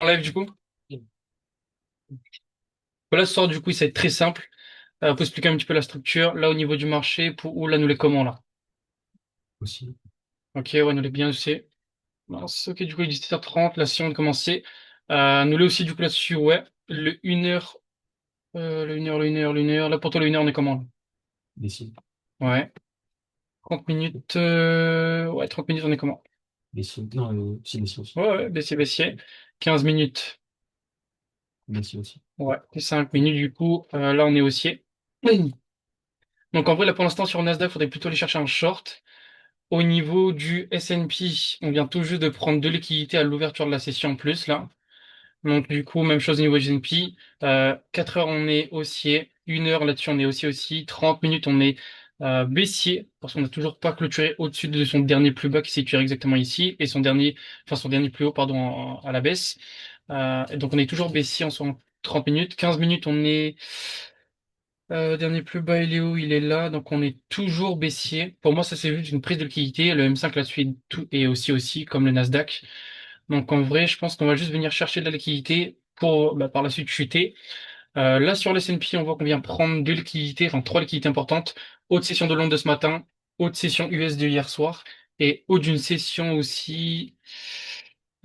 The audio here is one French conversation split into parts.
Live du coup. Voilà, ce soir du coup, ça va être très simple. Pour expliquer un petit peu la structure. Là, au niveau du marché, pour où là, nous les comment là? Aussi. Ok, ouais, nous les bien aussi. Mince, ok, du coup, il est 17h30, la session de commencer. Nous les aussi du coup là-dessus, ouais. Le 1h, le 1h, le 1h, le 1h. Là, pour toi, le 1h, on est comment là? Décide. Ouais. 30 minutes, ouais, 30 minutes, on est comment? Décide. Non, si, décide aussi. Ouais, ouais, baissier, baissier. 15 minutes. Décide aussi. Ouais. Et 5 minutes, du coup, là, on est haussier. Donc, en vrai, là, pour l'instant, sur Nasdaq, faudrait plutôt aller chercher un short. Au niveau du S&P, on vient tout juste de prendre de liquidité à l'ouverture de la session en plus, là. Donc, du coup, même chose au niveau du S&P. 4 heures, on est haussier. 1 heure, là-dessus, on est haussier aussi. 30 minutes, on est baissier, parce qu'on n'a toujours pas clôturé au-dessus de son dernier plus bas qui se situe exactement ici, et son dernier plus haut, pardon, à la baisse. Et donc, on est toujours baissier en 30 minutes. 15 minutes, on est dernier plus bas, il est où? Il est là, donc on est toujours baissier. Pour moi, ça c'est juste une prise de liquidité. Le M5 là-dessus est aussi, comme le Nasdaq. Donc en vrai, je pense qu'on va juste venir chercher de la liquidité pour par la suite chuter. Là sur le S&P, on voit qu'on vient prendre deux liquidités, enfin trois liquidités importantes. Haute session de Londres de ce matin, haute session US de hier soir, et haute d'une session aussi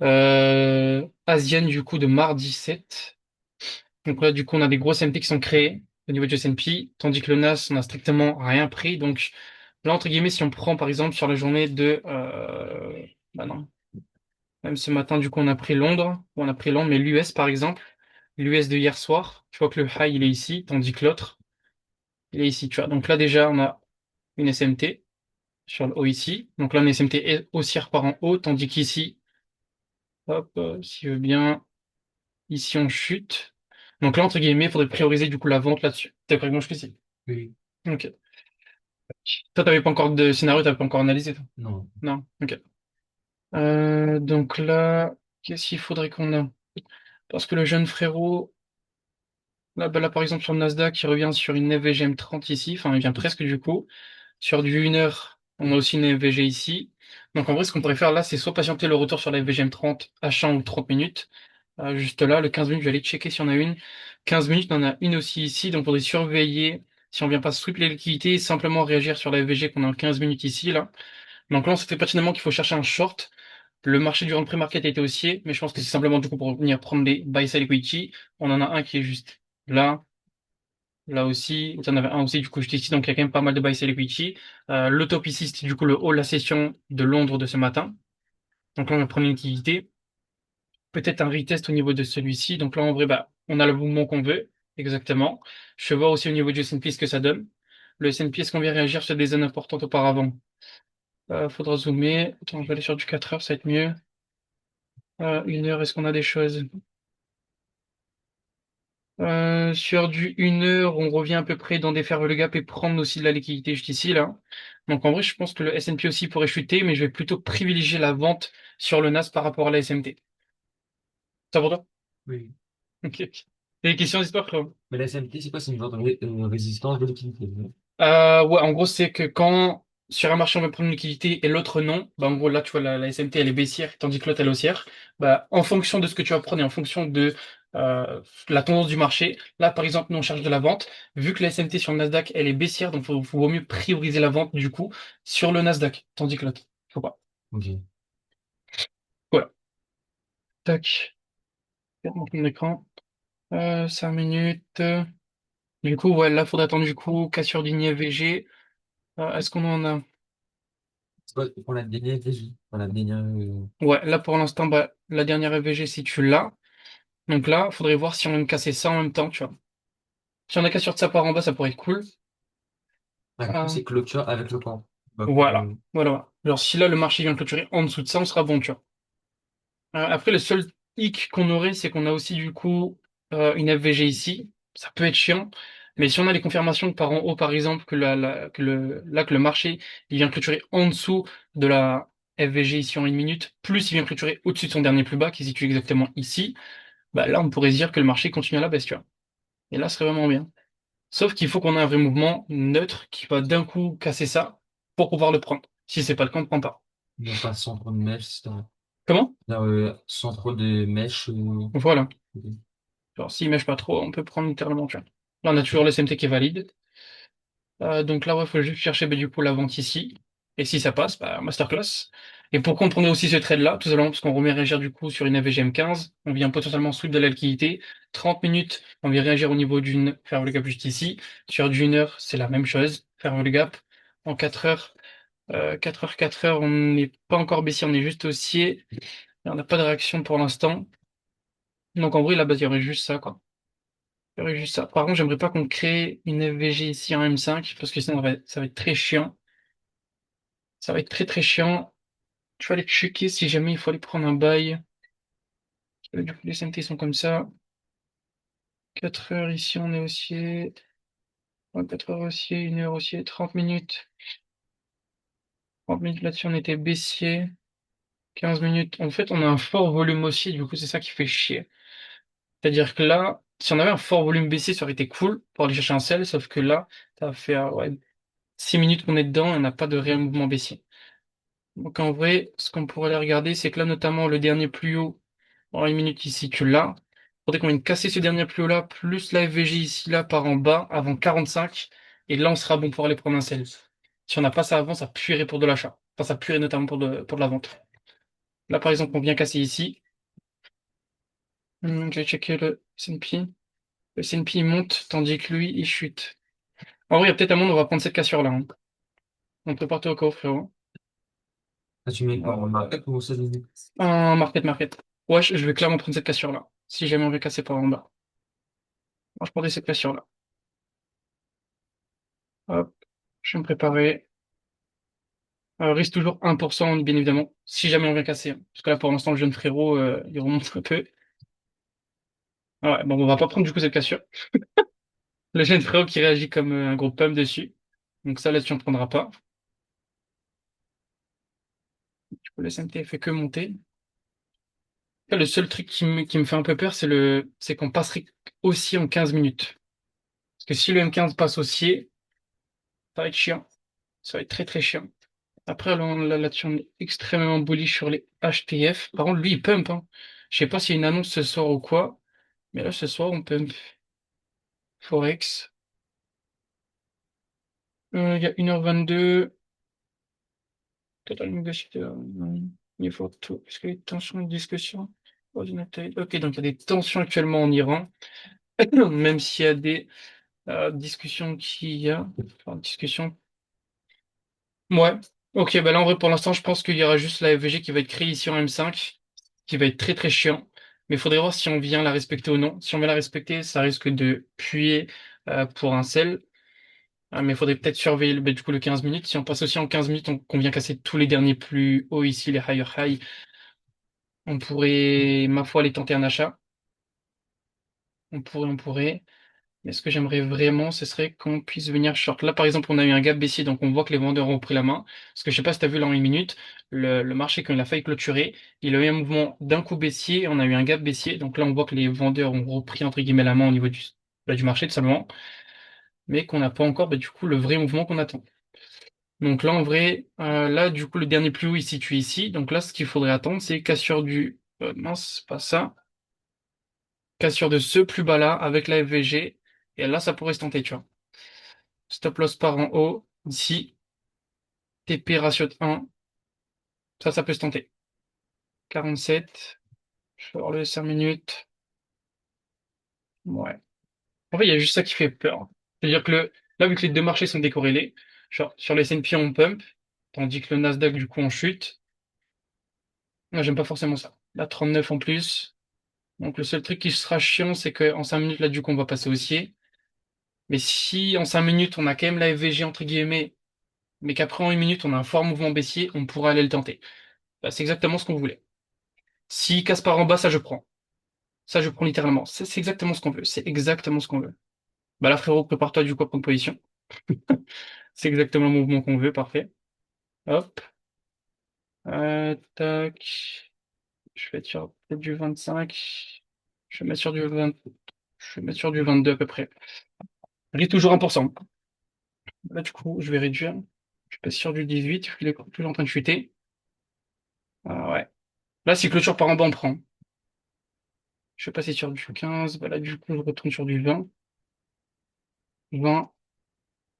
asienne du coup de mardi 7. Donc là, du coup, on a des grosses MP qui sont créées au niveau du S&P, tandis que le Nas, on a strictement rien pris. Donc là, entre guillemets, si on prend par exemple sur la journée de... bah non, même ce matin, du coup, on a pris Londres, ou on a pris Londres, mais l'US par exemple, l'US de hier soir, je vois que le high, il est ici, tandis que l'autre, il est ici, tu vois. Donc là, déjà, on a une SMT sur le haut ici. Donc là, une SMT est haussière par en haut, tandis qu'ici, hop, si je veux bien, ici, on chute. Donc là, entre guillemets, il faudrait prioriser du coup la vente là-dessus. T'es d'accord avec moi jusqu'ici? Oui. Ok. Toi, t'avais pas encore de scénario, t'avais pas encore analysé, toi? Non. Non? Ok. Donc là, qu'est-ce qu'il faudrait qu'on a? Parce que le jeune frérot, là, bah là, par exemple, sur le Nasdaq, il revient sur une FVGM 30 ici, enfin, il vient presque du coup. Sur du 1 heure, on a aussi une FVG ici. Donc en vrai, ce qu'on pourrait faire là, c'est soit patienter le retour sur la FVGM 30 à 100 ou 30 minutes. Juste là, le 15 minutes, je vais aller checker si on a une. 15 minutes, on en a une aussi ici, donc on faudrait surveiller si on vient pas sweep les liquidités, simplement réagir sur la FVG qu'on a en 15 minutes ici, là. Donc là, on se fait pertinemment qu'il faut chercher un short. Le marché du pré-market a été haussier, mais je pense que c'est simplement du coup pour venir prendre les buy side equity. On en a un qui est juste là, là aussi. Il y en avait un aussi du coup juste ici, donc il y a quand même pas mal de buy side equity. Le top ici, c'était du coup le haut de la session de Londres de ce matin. Donc là, on va prendre une liquidité. Peut-être un retest au niveau de celui-ci. Donc là, en vrai, bah, on a le mouvement qu'on veut. Exactement. Je vais voir aussi au niveau du S&P ce que ça donne. Le S&P, est-ce qu'on vient réagir sur des zones importantes auparavant? Faudra zoomer. Attends, je vais aller sur du 4 heures, ça va être mieux. 1 heure, est-ce qu'on a des choses? Sur du 1 heure, on revient à peu près dans des faire le gap et prendre aussi de la liquidité juste ici, là. Donc en vrai, je pense que le S&P aussi pourrait chuter, mais je vais plutôt privilégier la vente sur le Nas par rapport à la SMT. Ça pour toi? Oui. Ok. T'as des questions d'histoire, frérot? Mais la SMT, c'est quoi? C'est une genre de résistance de liquidité. Ouais, en gros, c'est que quand sur un marché on veut prendre une liquidité et l'autre non, bah en gros là tu vois la SMT elle est baissière tandis que l'autre elle est haussière. Bah en fonction de ce que tu vas prendre et en fonction de la tendance du marché, là par exemple nous on cherche de la vente, vu que la SMT sur le Nasdaq elle est baissière donc vaut mieux prioriser la vente du coup sur le Nasdaq tandis que l'autre. Faut pas. Ok. Voilà. Tac. Regarde mon écran. 5 minutes. Du coup ouais là faudrait attendre du coup cassure ligne VG. Est-ce qu'on en a? C'est quoi pour la dernière VJ? Pour la dernière. Ouais, là pour l'instant, bah, la dernière EVG, si tu l'as. Donc là, faudrait voir si on aime casser ça en même temps, tu vois. Si on a cassure de ça par en bas, ça pourrait être cool. Ah, du coup, Euh, c'est clôture avec le camp. Bah, voilà, voilà, voilà. Genre si là le marché vient clôturer en dessous de ça, on sera bon, tu vois. Après, le seul hic qu'on aurait, c'est qu'on a aussi du coup une FVG ici. Ça peut être chiant. Mais si on a les confirmations que par en haut, par exemple, que le marché il vient clôturer en dessous de la FVG ici en 1 minute, plus il vient clôturer au-dessus de son dernier plus bas, qui se situe exactement ici, bah là, on pourrait se dire que le marché continue à la baisse, tu vois. Et là, ce serait vraiment bien. Sauf qu'il faut qu'on ait un vrai mouvement neutre qui va d'un coup casser ça pour pouvoir le prendre. Si c'est pas le cas, on ne prend pas. il n'y a pas de centre de mèche, etc. Comment? Là, sans trop de mèches. Voilà. Genre, s'il mèche pas trop, on peut prendre littéralement, tu vois. Là, on a toujours le SMT qui est valide. Donc là, il faut juste chercher bah, du coup la vente ici. Et si ça passe, bah, masterclass. Et pourquoi on prenait aussi ce trade-là? Tout simplement parce qu'on remet réagir du coup sur une AVGM 15. On vient potentiellement sweep de la liquidité. 30 minutes, on vient réagir au niveau d'une, faire le gap juste ici. Sur du 1 heure, c'est la même chose. Faire le gap. En 4 heures, 4 heures, on n'est pas encore baissier, on est juste haussier. Et on n'a pas de réaction pour l'instant. Donc en vrai, là-bas, il y aurait juste ça, quoi. Il y aurait juste ça. Par contre, j'aimerais pas qu'on crée une FVG ici en M5, parce que sinon, ça va être très chiant. Ça va être très très chiant. Je vais aller checker si jamais il faut aller prendre un bail. Du coup, les CMT sont comme ça. 4 heures ici, on est haussier. 4 heures haussier, 1 heure haussier, 30 minutes. 30 minutes là-dessus, on était baissier. 15 minutes. En fait, on a un fort volume haussier, du coup, c'est ça qui fait chier. C'est-à-dire que là, si on avait un fort volume baissier, ça aurait été cool pour aller chercher un sell, sauf que là, ça va faire ouais, 6 minutes qu'on est dedans et on n'a pas de réel mouvement baissier. Donc en vrai, ce qu'on pourrait aller regarder, c'est que là, notamment, le dernier plus haut, en 1 minute ici, tu l'as. Faudrait qu'on vienne casser ce dernier plus haut là, plus la FVG ici, là, par en bas, avant 45. Et là, on sera bon pour aller prendre un sell. Si on n'a pas ça avant, ça puerait pour de l'achat. Enfin, ça puerait notamment pour de la vente. Là, par exemple, on vient casser ici. Je vais checker le S&P. Le S&P il monte, tandis que lui, il chute. En vrai, il y a peut-être un monde où on va prendre cette cassure-là, hein. On peut partir au coffre, frérot. Là, tu mets quoi en market ou ça dit? Un market. Ouais, je vais clairement prendre cette cassure-là. Si jamais on veut casser par en bas. Moi, je prendrai cette cassure-là. Hop, je vais me préparer. Risque toujours 1%, bien évidemment, si jamais on vient casser, hein. Parce que là, pour l'instant, le jeune frérot, il remonte un peu. Ah ouais, bon, on va pas prendre du coup cette cassure. Le jeune frérot qui réagit comme un gros pump dessus. Donc ça, là-dessus, on prendra pas. Du coup, le SMT fait que monter. Là, le seul truc qui me fait un peu peur, c'est qu'on passerait haussier en 15 minutes. Parce que si le M15 passe haussier, ça va être chiant. Ça va être très très chiant. Après, là-dessus, on est extrêmement bullish sur les HTF. Par contre, lui, il pump, hein. Je sais pas s'il y a une annonce ce soir ou quoi. Mais là, ce soir, on pump. Forex. Il y a 1h22. Total négociateur. Il faut tout. Est-ce que les tensions et discussions? Ordinateur. Ok, donc il y a des tensions actuellement en Iran. Même s'il y a des discussions qu'il y a. Enfin, discussions. Ouais. Ok, bah là, en vrai, pour l'instant, je pense qu'il y aura juste la FVG qui va être créée ici en M5, qui va être très très chiant. Mais il faudrait voir si on vient la respecter ou non. Si on vient la respecter, ça risque de puer pour un sell. Mais il faudrait peut-être surveiller bah, du coup le 15 minutes. Si on passe aussi en 15 minutes, qu'on vient casser tous les derniers plus hauts ici, les higher high, on pourrait, ma foi, aller tenter un achat. On pourrait. Mais ce que j'aimerais vraiment, ce serait qu'on puisse venir short. Là, par exemple, on a eu un gap baissier, donc on voit que les vendeurs ont pris la main. Parce que je sais pas si tu as vu là en 1 minute, le marché, quand il a failli clôturer, il a eu un mouvement d'un coup baissier, on a eu un gap baissier. Donc là, on voit que les vendeurs ont repris, entre guillemets, la main au niveau du marché, tout simplement. Mais qu'on n'a pas encore, bah, du coup, le vrai mouvement qu'on attend. Donc là, en vrai, là, du coup, le dernier plus haut, il se situe ici. Donc là, ce qu'il faudrait attendre, c'est cassure du... mince, c'est pas ça. Cassure de ce plus bas-là, avec la FVG. Et là, ça pourrait se tenter, tu vois. Stop loss par en haut, ici. TP ratio de 1. Ça peut se tenter. 47. Je vais voir le 5 minutes. Ouais. En fait, il y a juste ça qui fait peur. C'est-à-dire que là, vu que les deux marchés sont décorrélés, genre, sur les S&P, on pump, tandis que le Nasdaq, du coup, on chute. Moi, j'aime pas forcément ça. Là, 39 en plus. Donc le seul truc qui sera chiant, c'est qu'en 5 minutes, là, du coup, on va passer haussier. Mais si en 5 minutes, on a quand même la FVG, entre guillemets, mais qu'après en 1 minute, on a un fort mouvement baissier, on pourra aller le tenter. Bah, c'est exactement ce qu'on voulait. Si casse par en bas, ça je prends. Ça, je prends littéralement. C'est exactement ce qu'on veut. C'est exactement ce qu'on veut. Bah là, frérot, prépare-toi du coup à prendre position. C'est exactement le mouvement qu'on veut, parfait. Hop. Tac. Je vais être sur peut-être du 25. Je vais mettre sur du 20. Je vais mettre sur du 22 à peu près. Risque toujours 1%. Là, du coup, je vais réduire. Je passe sur du 18, il est toujours en train de chuter. Ouais. Là, si clôture par en bas, on prend. Je vais passer sur du 15. Bah là, du coup, je retourne sur du 20. 20.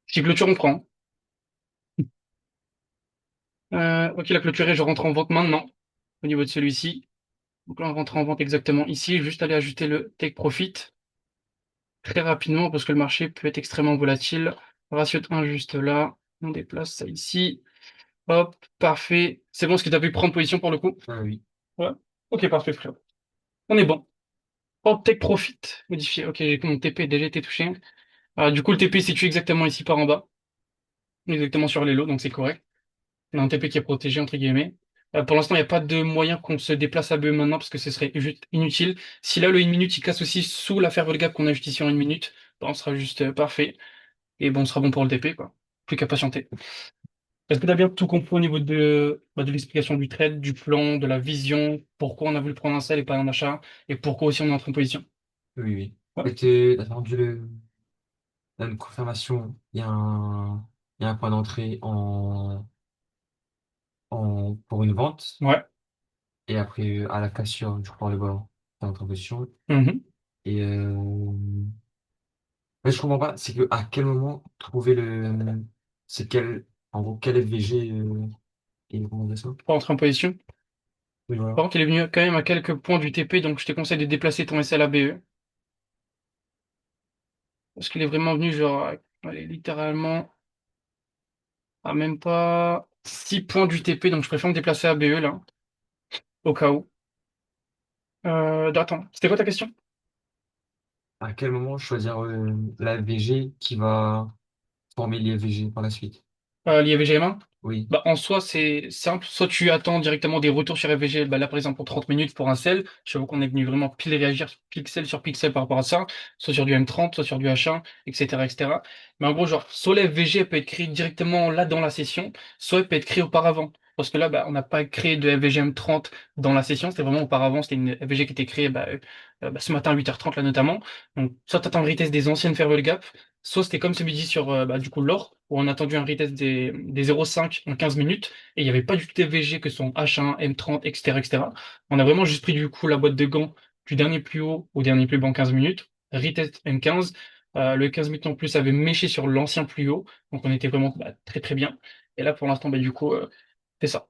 Si clôture, on prend. Ok, la clôturée, je rentre en vente maintenant, au niveau de celui-ci. Donc là, on rentre en vente exactement ici. Juste aller ajouter le take profit très rapidement parce que le marché peut être extrêmement volatile. Ratio de 1 juste là. On déplace ça ici. Hop, parfait. C'est bon, est-ce que tu as pu prendre position pour le coup? Ah oui. Ouais. Ok, parfait, frère. On est bon. Hop, take profit. Modifié. Ok, j'ai mon TP déjà été touché. Du coup, le TP est situé exactement ici par en bas. Exactement sur les lots, donc c'est correct. On a un TP qui est protégé, entre guillemets. Pour l'instant, il n'y a pas de moyen qu'on se déplace à BE maintenant parce que ce serait juste inutile. Si là, le 1 minute, il casse aussi sous la ferveur gap qu'on a juste ici en 1 minute, bon, on sera juste parfait. Et bon, on sera bon pour le TP, quoi. Plus qu'à patienter. Est-ce que tu as bien tout compris au niveau de l'explication du trade, du plan, de la vision, pourquoi on a voulu prendre un sell et pas un achat, et pourquoi aussi on est entré en position? Oui, oui. Ouais. Et t'as rendu une confirmation. Il y a un point d'entrée pour une vente. Ouais. Et après, à la cassure, du coup, par le bas, t'as notre position. Mhm. Et mais je comprends pas, c'est que à quel moment trouver c'est quel, en gros, quel FVG et comment dire ça? Pour entrer en position. Oui, voilà. Par contre, il est venu quand même à quelques points du TP, donc je te conseille de déplacer ton SL à BE. Parce qu'il est vraiment venu, genre, allez, littéralement, à même pas 6 points du TP, donc je préfère me déplacer à BE, là, au cas où. Attends, c'était quoi ta question? À quel moment choisir la FVG qui va former l'IFVG par la suite? L'IFVG-M1? Oui, Bah, en soi, c'est simple. Soit tu attends directement des retours sur FVG, bah, là, par exemple, pour 30 minutes pour un sell. Je vois qu'on est venu vraiment pile réagir pixel sur pixel par rapport à ça. Soit sur du M30, soit sur du H1, etc., etc. Mais en gros, genre, soit la FVG elle peut être créée directement là dans la session, soit elle peut être créée auparavant. Parce que là, bah, on n'a pas créé de FVG M30 dans la session. C'était vraiment auparavant. C'était une FVG qui était créée, ce matin à 8h30, là, notamment. Donc, soit tu attends le retest des anciennes Fairwell Gap, soit c'était comme celui dit sur du coup l'or, où on a attendu un retest des 0,5 en 15 minutes, et il n'y avait pas du tout de VG que son H1, M30, etc., etc. On a vraiment juste pris du coup la boîte de gants du dernier plus haut au dernier plus bas en 15 minutes, retest M15. Le 15 minutes en plus avait méché sur l'ancien plus haut, donc on était vraiment très très bien. Et là pour l'instant, du coup, c'est ça.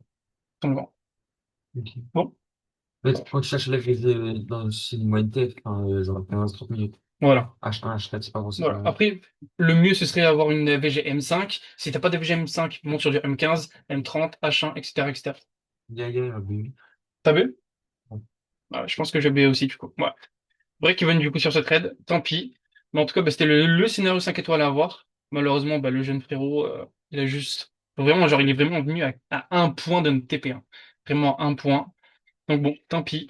On le vend. ok. Bon, Mais quand tu cherches la FVG dans une moyenne tête, enfin, genre 15-30 minutes, voilà. H1, H4, c'est pas bon, c'est Voilà. pas. Après, le mieux, ce serait d'avoir une VG M5. Si t'as pas de VG M5, monte sur du M15, M30, H1, etc., etc. Oui. T'as vu? Ouais, je pense que j'ai B aussi, du coup. Ouais. Break even, du coup, sur ce trade. Tant pis. Mais en tout cas, c'était le scénario 5 étoiles à avoir. Malheureusement, le jeune frérot, il a juste, vraiment, genre, il est vraiment venu à 1 point de notre TP1. Vraiment à 1 point. Donc bon, tant pis.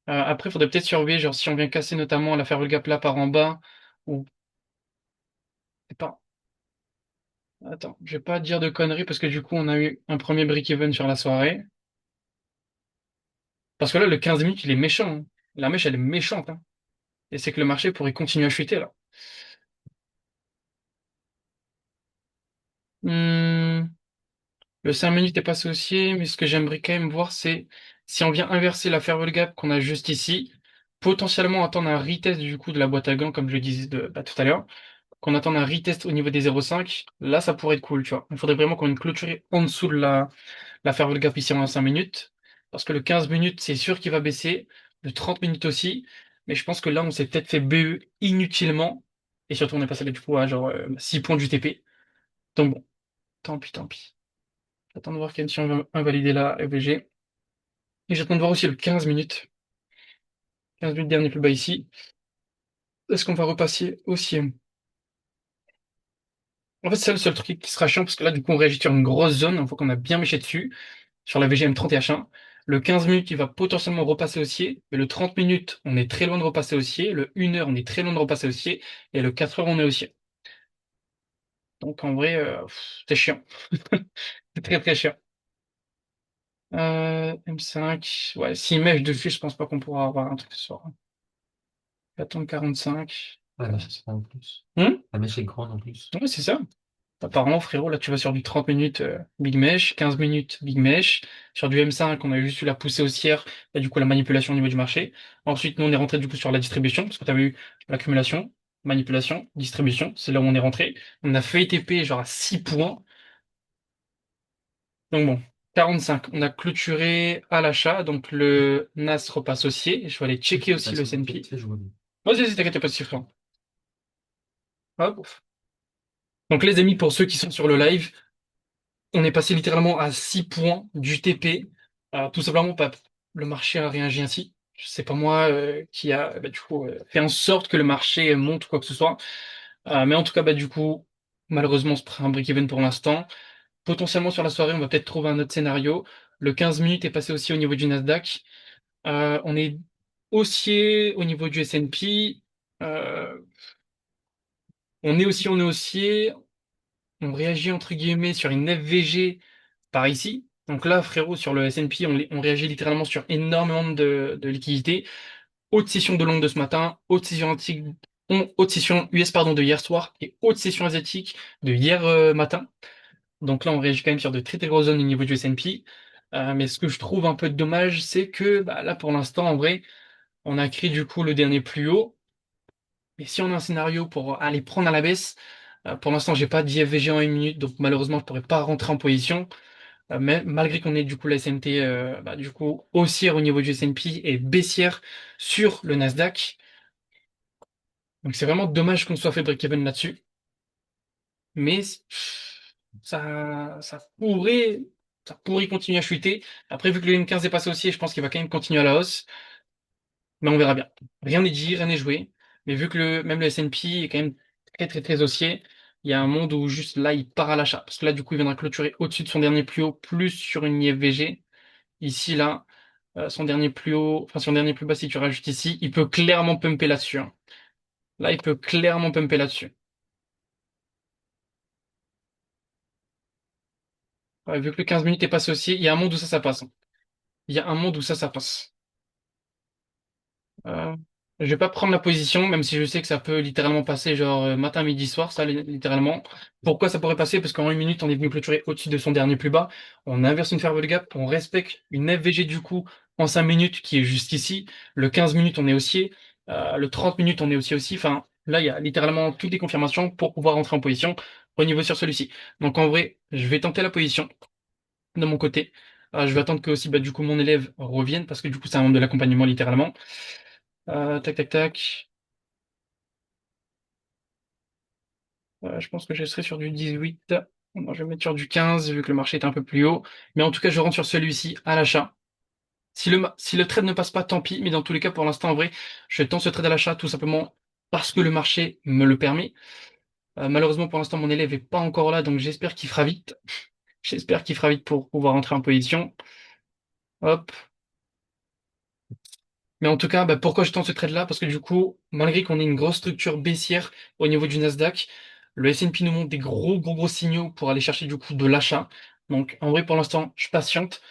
Après, il faudrait peut-être surveiller, genre, si on vient casser notamment la faire le gap là par en bas, ou, c'est pas, attends, je vais pas dire de conneries parce que du coup, on a eu un premier break-even sur la soirée. Parce que là, le 15 minutes, il est méchant, hein. La mèche, elle est méchante, hein. Et c'est que le marché pourrait continuer à chuter, là. Hmm, le 5 minutes est pas associé, mais ce que j'aimerais quand même voir, c'est si on vient inverser la farewell gap qu'on a juste ici, potentiellement attendre un retest du coup de la boîte à gants, comme je le disais tout à l'heure, qu'on attende un retest au niveau des 0,5, là, ça pourrait être cool, tu vois. Il faudrait vraiment qu'on ait une clôture en dessous de la farewell gap ici en 5 minutes, parce que le 15 minutes, c'est sûr qu'il va baisser, le 30 minutes aussi, mais je pense que là, on s'est peut-être fait BE inutilement, et surtout, on est passé là, du coup à genre 6 points du TP. Donc bon, tant pis, tant pis. J'attends de voir si on va invalider la EVG. Et j'attends de voir aussi le 15 minutes. 15 minutes dernier plus bas ici. Est-ce qu'on va repasser aussi? En fait, c'est le seul truc qui sera chiant, parce que là, du coup, on réagit sur une grosse zone, une fois qu'on a bien méché dessus, sur la VGM 30 et H1. Le 15 minutes, il va potentiellement repasser haussier, mais le 30 minutes, on est très loin de repasser haussier. Le 1 heure, on est très loin de repasser haussier. Et le 4 heures, on est haussier. Donc, en vrai, c'est chiant. C'est très, très chiant. M5, ouais, s'il mèche dessus, je pense pas qu'on pourra avoir un truc ce soir. Attends 45. La mèche, c'est grand en plus. Hmm. La mèche est grande en plus. Ouais, c'est ça. Apparemment, frérot, là, tu vas sur du 30 minutes Big Mesh, 15 minutes Big Mesh. Sur du M5, on a juste eu la poussée haussière et du coup la manipulation au niveau du marché. Ensuite, nous, on est rentré du coup sur la distribution, parce que tu avais eu l'accumulation, manipulation, distribution. C'est là où on est rentré. On a fait TP genre à 6 points. Donc bon, 45. On a clôturé à l'achat. Donc le NAS repasse haussier. Je vais aller checker aussi le Laisse-moi vite S&P. fait, je reviens. Vas-y, vas-y, t'inquiète, y a pas de chiffre. Hop. Donc les amis, pour ceux qui sont sur le live, on est passé littéralement à 6 points du TP, tout simplement pas le marché a réagi ainsi. C'est pas moi qui a du coup fait en sorte que le marché monte ou quoi que ce soit. Mais en tout cas, du coup, malheureusement, on se prend un break-even pour l'instant. Potentiellement sur la soirée, on va peut-être trouver un autre scénario. Le 15 minutes est passé aussi au niveau du Nasdaq. On est haussier au niveau du S&P. Euh, on est haussier. On réagit entre guillemets sur une FVG par ici. Donc là, frérot, sur le S&P, on réagit littéralement sur énormément de liquidités. Haute session de long de ce matin, haute session US pardon de hier soir et haute session asiatique de hier matin. Donc là, on réagit quand même sur de très très grosses zones au niveau du S&P. Mais ce que je trouve un peu dommage, c'est que là, pour l'instant, en vrai, on a créé du coup le dernier plus haut. Mais si on a un scénario pour aller prendre à la baisse, pour l'instant, j'ai pas d'IFVG en une minute, donc malheureusement, je pourrais pas rentrer en position. Mais malgré qu'on ait du coup la SMT du coup haussière au niveau du S&P et baissière sur le Nasdaq. Donc c'est vraiment dommage qu'on soit fait break-even là-dessus. Mais ça pourrait continuer à chuter. Après, vu que le M15 est passé haussier, je pense qu'il va quand même continuer à la hausse. Mais on verra bien. Rien n'est dit, rien n'est joué. Mais vu que même le S&P est quand même très très très haussier, il y a un monde où juste là, il part à l'achat. Parce que là, du coup, il viendra clôturer au-dessus de son dernier plus haut, plus sur une IFVG. Ici, là, son dernier plus haut, enfin son dernier plus bas, si tu rajoutes ici, il peut clairement pumper là-dessus, hein. Là, il peut clairement pumper là-dessus. Ouais, vu que le 15 minutes est passé aussi, il y a un monde où ça passe, hein. Il y a un monde où ça passe. Euh, je vais pas prendre la position, même si je sais que ça peut littéralement passer genre matin, midi, soir, ça littéralement. Pourquoi ça pourrait passer? Parce qu'en une minute, on est venu clôturer au-dessus de son dernier plus bas. On inverse une fairway gap, on respecte une FVG du coup en 5 minutes qui est juste ici. Le 15 minutes, on est haussier. Le 30 minutes, on est haussier aussi. Enfin, là, il y a littéralement toutes les confirmations pour pouvoir rentrer en position au niveau sur celui-ci. Donc en vrai, je vais tenter la position de mon côté. Je vais attendre que aussi du coup mon élève revienne parce que du coup c'est un membre de l'accompagnement littéralement. Tac, tac, tac. Je pense que je serai sur du 18. Non, je vais mettre sur du 15 vu que le marché est un peu plus haut. Mais en tout cas, je rentre sur celui-ci à l'achat. Si le trade ne passe pas, tant pis. Mais dans tous les cas, pour l'instant, en vrai, je tente ce trade à l'achat tout simplement parce que le marché me le permet. Malheureusement, pour l'instant, mon élève est pas encore là, donc j'espère qu'il fera vite. J'espère qu'il fera vite pour pouvoir entrer en position. Hop. Mais en tout cas, pourquoi je tente ce trade-là? Parce que du coup, malgré qu'on ait une grosse structure baissière au niveau du Nasdaq, le S&P nous montre des gros signaux pour aller chercher du coup de l'achat. Donc en vrai, pour l'instant, je patiente.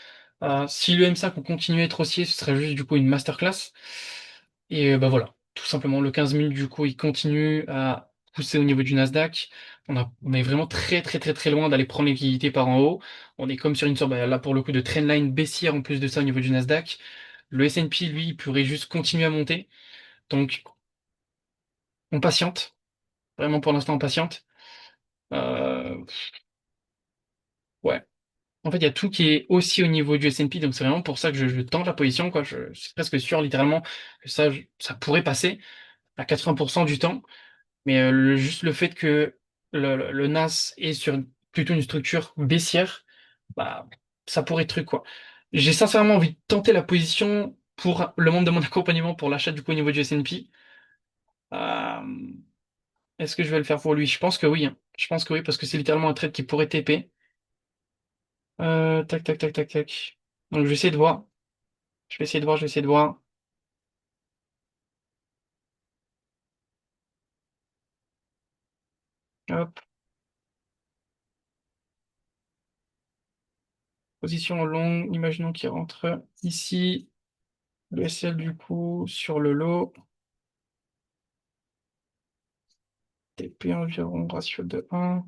Si le M5 on continue à être haussier, ce serait juste du coup une masterclass. Et voilà, tout simplement, le 15 minutes du coup, il continue à pousser au niveau du Nasdaq. On est vraiment très très très très loin d'aller prendre les liquidités par en haut. On est comme sur une sorte, là pour le coup, de trendline baissière en plus de ça au niveau du Nasdaq. Le S&P, lui, il pourrait juste continuer à monter. Donc, on patiente. Vraiment, pour l'instant, on patiente. Euh, ouais. En fait, il y a tout qui est aussi au niveau du S&P, donc c'est vraiment pour ça que je tente la position, quoi. Je suis presque sûr, littéralement, que ça pourrait passer à 80% du temps. Mais juste le fait que le NAS est sur plutôt une structure baissière, bah, ça pourrait être truc, quoi. J'ai sincèrement envie de tenter la position pour le membre de mon accompagnement pour l'achat du coup au niveau du S&P. Euh, Est-ce que je vais le faire pour lui? Je pense que oui, hein. Je pense que oui, parce que c'est littéralement un trade qui pourrait TP. Tac, tac, tac, tac, tac. Donc je vais essayer de voir. Je vais essayer de voir, je vais essayer de voir. Hop. Position longue. Imaginons qu'il rentre ici. Le SL du coup sur le lot. TP environ ratio de 1.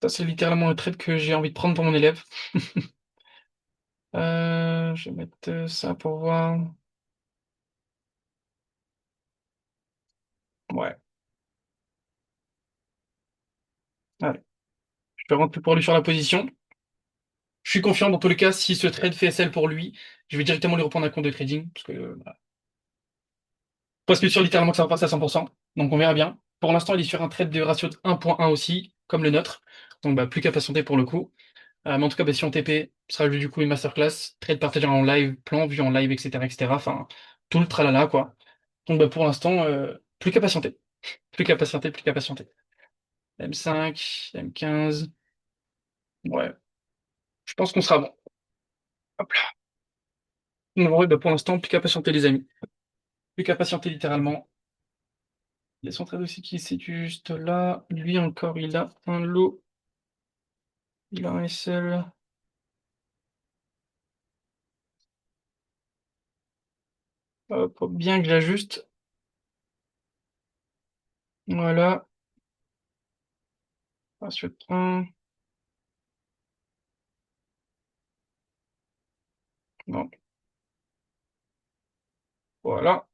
Ça, c'est littéralement un trade que j'ai envie de prendre pour mon élève. Je vais mettre ça pour voir. Ouais. Allez. Je rentre pour lui sur la position. Je suis confiant dans tous les cas, si ce trade fait SL pour lui, je vais directement lui reprendre un compte de trading, parce que presque sûr littéralement que ça va passer à 100%. Donc on verra bien. Pour l'instant, il est sur un trade de ratio de 1.1 aussi, comme le nôtre. Donc bah, plus qu'à patienter pour le coup. Mais en tout cas, bah, si on TP, ce sera du coup une masterclass, trade partagé en live, plan vu en live, etc., etc. Enfin, tout le tralala, quoi. Donc bah, pour l'instant, plus qu'à patienter. Plus qu'à patienter, plus qu'à patienter. M5, M15. Ouais, je pense qu'on sera bon. Hop là. Donc, ouais, bah, pour l'instant, plus qu'à patienter, les amis. Plus qu'à patienter littéralement. Il y a son trade aussi qui est situé juste là. Lui encore, il a un lot. Il a un SL. Hop, hop, bien que j'ajuste. Voilà. Ensuite, un. Bon, voilà.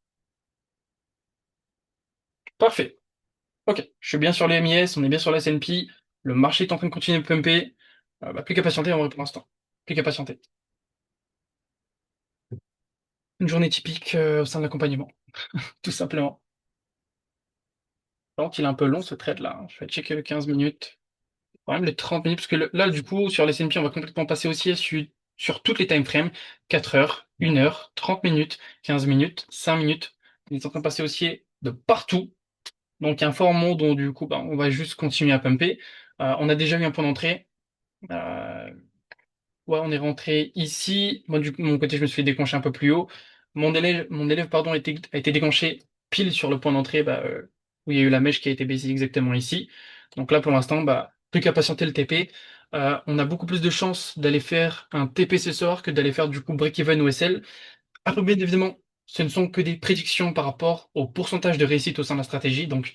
Parfait. Ok. Je suis bien sur les MIS, on est bien sur la S&P. Le marché est en train de continuer de pumper. Bah, plus qu'à patienter en vrai pour l'instant. Plus qu'à patienter. Une journée typique au sein de l'accompagnement, tout simplement. Par contre, il est un peu long ce trade là, hein. Je vais checker le 15 minutes. Quand même les 30 minutes, parce que là, du coup, sur les S&P, on va complètement passer aussi sur toutes les time frames. 4 heures, 1 heure, 30 minutes, 15 minutes, 5 minutes. On est en train de passer aussi de partout. Donc, il y a un fort monde dont, du coup, bah, on va juste continuer à pumper. On a déjà eu un point d'entrée. Euh, Ouais, on est rentré ici. Moi, du coup, de mon côté, je me suis fait déclencher un peu plus haut. Mon élève, pardon, a été déclenché pile sur le point d'entrée, bah, où il y a eu la mèche qui a été baisée exactement ici. Donc là, pour l'instant, bah, plus qu'à patienter le TP. On a beaucoup plus de chances d'aller faire un TP ce soir que d'aller faire du coup break-even ou SL. Après, bien évidemment, ce ne sont que des prédictions par rapport au pourcentage de réussite au sein de la stratégie. Donc,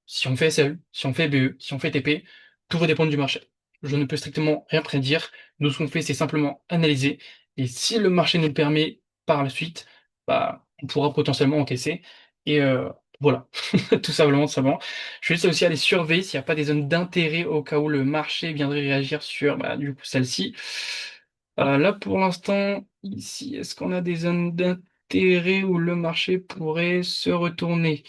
si on fait SL, si on fait BE, si on fait TP, tout va dépendre du marché. Je ne peux strictement rien prédire. Nous, ce qu'on fait, c'est simplement analyser. Et si le marché nous le permet par la suite, bah, on pourra potentiellement encaisser. Et voilà, tout simplement, tout simplement. Je vais juste aussi aller surveiller s'il n'y a pas des zones d'intérêt au cas où le marché viendrait réagir sur bah, du coup celle-ci. Là, pour l'instant, ici, est-ce qu'on a des zones d'intérêt où le marché pourrait se retourner?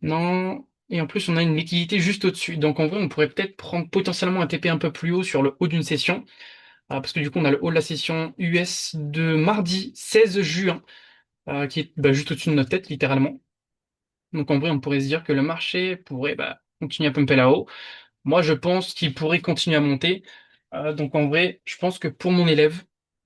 Non. Et en plus, on a une liquidité juste au-dessus. Donc en vrai, on pourrait peut-être prendre potentiellement un TP un peu plus haut sur le haut d'une session. Parce que du coup, on a le haut de la session US de mardi 16 juin, qui est bah, juste au-dessus de notre tête, littéralement. Donc en vrai, on pourrait se dire que le marché pourrait bah, continuer à pumper là-haut. Moi, je pense qu'il pourrait continuer à monter. Donc en vrai, je pense que pour mon élève,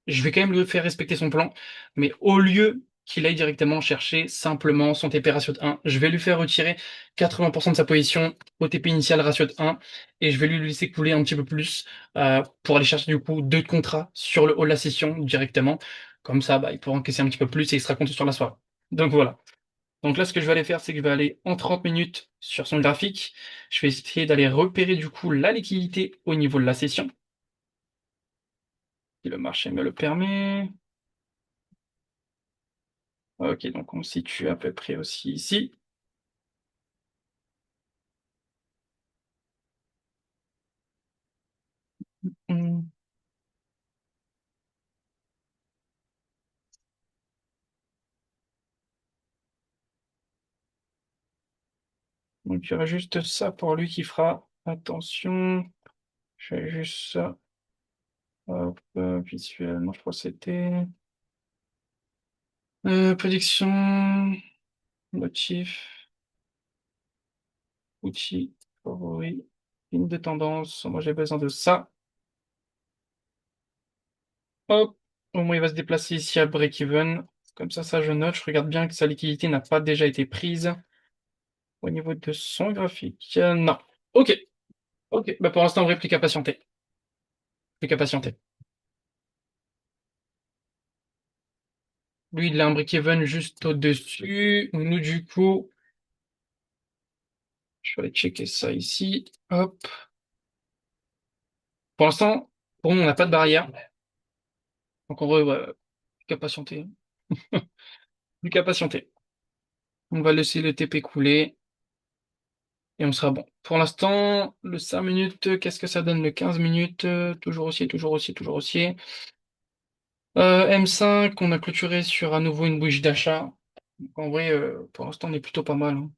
je vais quand même lui faire respecter son plan, mais au lieu qu'il aille directement chercher simplement son TP ratio de 1, je vais lui faire retirer 80% de sa position au TP initial ratio de 1 et je vais lui laisser couler un petit peu plus pour aller chercher du coup deux contrats sur le haut de la session directement. Comme ça, bah, il pourra encaisser un petit peu plus et il sera compté sur la soirée. Donc voilà. Donc là, ce que je vais aller faire, c'est que je vais aller en 30 minutes sur son graphique. Je vais essayer d'aller repérer du coup la liquidité au niveau de la session, si le marché me le permet. Ok, donc on se situe à peu près aussi ici. Hmm. Donc il y aura juste ça pour lui qui fera. Attention, je fais juste ça. Hop, visuellement, je crois que c'était prédiction, motif, outil, favori, ligne de tendance. Moi, j'ai besoin de ça. Hop, au moins il va se déplacer ici à break-even. Comme ça je note. Je regarde bien que sa liquidité n'a pas déjà été prise. Au niveau de son graphique, non. Ok, ok. Bah pour l'instant, on vrai, plus qu'à patienter. Plus qu'à patienter. Lui, il a un break-even juste au-dessus. Nous, du coup, je vais aller checker ça ici. Hop. Pour l'instant, pour nous, on n'a pas de barrière. Donc en vrai, ouais, plus qu'à patienter. Plus qu'à patienter. On va laisser le TP couler et on sera bon. Pour l'instant, le 5 minutes, qu'est-ce que ça donne? Le 15 minutes, toujours haussier, toujours haussier, toujours haussier. M5, on a clôturé sur à nouveau une bougie d'achat. Donc, en vrai, pour l'instant, on est plutôt pas mal, hein.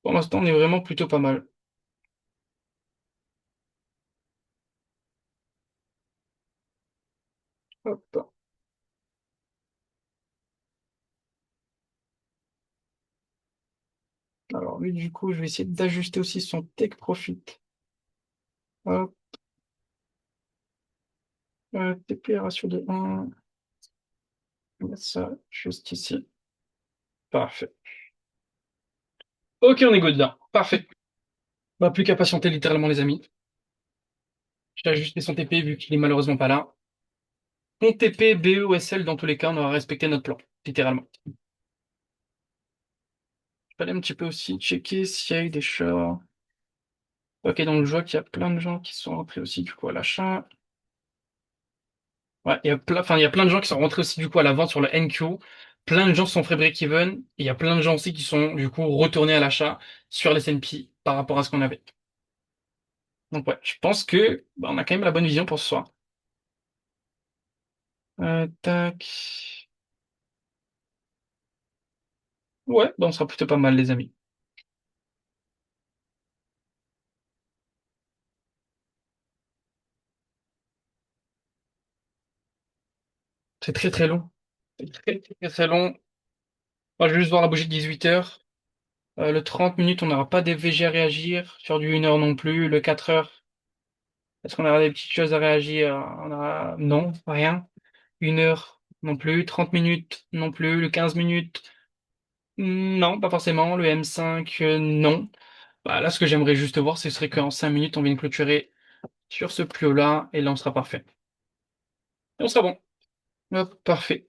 Pour l'instant, on est vraiment plutôt pas mal. Hop. Alors lui, du coup, je vais essayer d'ajuster aussi son take profit. Hop, TP ratio de 1. On va mettre ça juste ici. Parfait. Ok, on est good là. Parfait. Bah, plus qu'à patienter littéralement, les amis. J'ai ajusté son TP vu qu'il est malheureusement pas là. Mon TP, BE ou SL, dans tous les cas, on aura respecté notre plan, littéralement. Je vais aller un petit peu aussi checker s'il y a eu des shorts. Ok, donc je vois qu'il y a plein de gens qui sont rentrés aussi du coup à l'achat. Ouais, il y a plein de gens qui sont rentrés aussi du coup à la vente sur le NQ. Plein de gens se sont fait break-even. Et il y a plein de gens aussi qui sont du coup retournés à l'achat sur les S&P par rapport à ce qu'on avait. Donc ouais, je pense que bah, on a quand même la bonne vision pour ce soir. Tac. Ouais, bah, on sera plutôt pas mal les amis. C'est très très long. C'est très très très, très long. Moi, je vais juste voir la bougie de 18 heures. Le 30 minutes, on n'aura pas des VG à réagir. Sur du 1 heure non plus. Le 4 heures, est-ce qu'on aura des petites choses à réagir? On aura... Non, rien. 1 heure non plus. 30 minutes non plus. Le 15 minutes, non, pas forcément. Le M5, non. Bah, là, ce que j'aimerais juste voir, ce serait qu'en 5 minutes, on vienne clôturer sur ce plus haut-là. Et là, on sera parfait. Et on sera bon. Hop, parfait.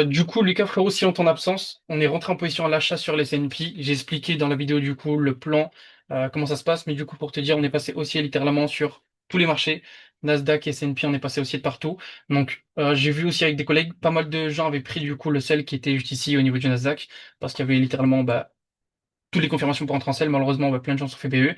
Du coup, Lucas Frérot, si en ton absence, on est rentré en position à l'achat sur les S&P. J'ai expliqué dans la vidéo du coup le plan, comment ça se passe, mais du coup pour te dire, on est passé haussier littéralement sur tous les marchés, Nasdaq, S&P, on est passé haussier de partout. Donc j'ai vu aussi avec des collègues, pas mal de gens avaient pris du coup le sell qui était juste ici au niveau du Nasdaq, parce qu'il y avait littéralement bah, toutes les confirmations pour rentrer en sell. Malheureusement, bah, plein de gens sont fait BE. Il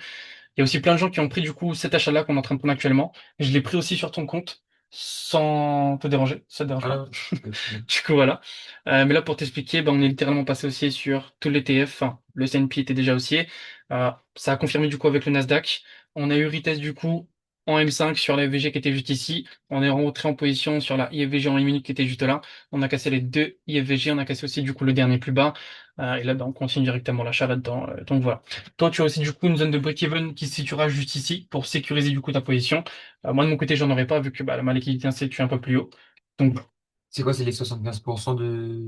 y a aussi plein de gens qui ont pris du coup cet achat-là qu'on est en train de prendre actuellement. Je l'ai pris aussi sur ton compte sans te déranger, ça te dérange pas. Ah, ok. Du coup, voilà. Mais là, pour t'expliquer, ben, on est littéralement passé haussier sur tous les TF. Enfin, le S&P était déjà haussier. Ça a confirmé du coup avec le Nasdaq. On a eu retest du coup en M5 sur la FVG qui était juste ici. On est rentré en position sur la IFVG en 1 minute qui était juste là. On a cassé les deux IFVG. On a cassé aussi du coup le dernier plus bas. Et là, ben, on continue directement l'achat là-dedans. Donc voilà. Toi, tu as aussi du coup une zone de break-even qui se situera juste ici pour sécuriser du coup ta position. Moi, de mon côté, j'en aurais pas vu que bah, ma liquidité s'est située un peu plus haut. Donc C'est quoi, c'est les 75% de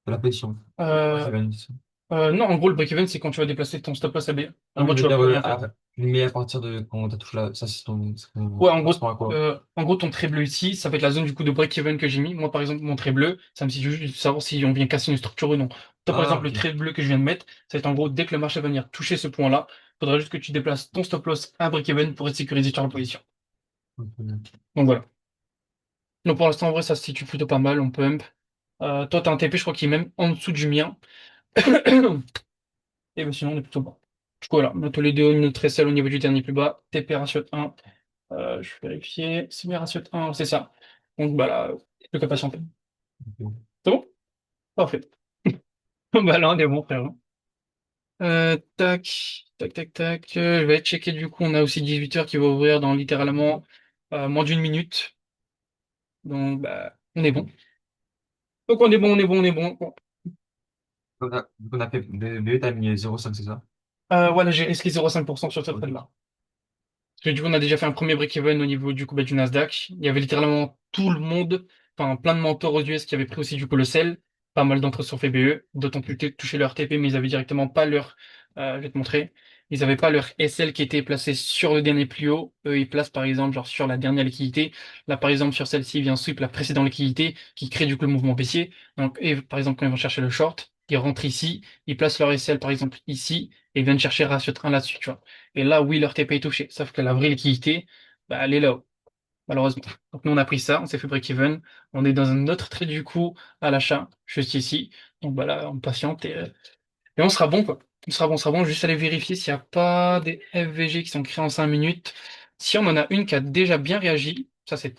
la position? Euh, C'est pas une question. non, en gros, le break-even, c'est quand tu vas déplacer ton stop loss AB. En Non, mais gros, je tu veux vas dire, plus rien faire. mais à partir de quand t'as touché là, ça, Ouais, ça correspond à quoi? en gros, ton trait bleu ici, ça va être la zone du coup de break-even que j'ai mis. Moi, par exemple, mon trait bleu, ça me situe juste de savoir si on vient casser une structure ou non. Toi, par Ah, exemple, le ok. trait bleu que je viens de mettre, ça va être en gros, dès que le marché va venir toucher ce point-là, il faudra juste que tu déplaces ton stop loss à break-even pour être sécurisé sur la position. Ok. Donc voilà. Donc pour l'instant, en vrai, ça se situe plutôt pas mal, on pump. Toi, t'as un TP, je crois qu'il est même en dessous du mien. Et ben, sinon, on est plutôt bon. Du coup, voilà, on a tous les deux une très seule au niveau du dernier plus bas. TP ratio de 1. Je vais vérifier. C'est bien ratio de 1, c'est ça. Donc, bah là, plus qu'à patienter. Ok. C'est bon? Parfait. Bah là, on est bon, frère. Tac, tac, tac, tac. Je vais checker du coup. On a aussi 18 heures qui va ouvrir dans littéralement moins d'une minute. Donc, bah, on est bon. Donc, on est bon, on est bon, on est bon. Bon. Donc on a fait, BE, t'as mis 0,5, c'est ça? Voilà, j'ai risqué 0,5% sur ce Ok. trade-là. Parce que du coup, on a déjà fait un premier break-even au niveau du coup bah, du Nasdaq. Il y avait littéralement tout le monde, enfin plein de mentors aux US qui avaient pris aussi du coup le sell. Pas mal d'entre eux sont fait BE, d'autant plus touché leur TP, mais ils avaient directement pas leur, je vais te montrer, ils avaient pas leur SL qui était placé sur le dernier plus haut. Eux, ils placent par exemple genre sur la dernière liquidité. Là, par exemple, sur celle-ci, il vient sweep la précédente liquidité qui crée du coup le mouvement baissier. Donc, et par exemple, quand ils vont chercher le short. ils rentrent ici, ils placent leur SL par exemple ici, et ils viennent chercher ratio 1 là-dessus, tu vois. Et là, oui, leur TP est touché. Sauf que la vraie liquidité, bah, elle est là-haut, malheureusement. Donc nous, on a pris ça, on s'est fait break-even. On est dans un autre trade du coup à l'achat, juste ici. Donc bah là, on patiente et on sera bon, quoi. On sera bon. Juste aller vérifier s'il n'y a pas des FVG qui sont créés en 5 minutes. Si on en a une qui a déjà bien réagi, ça c'est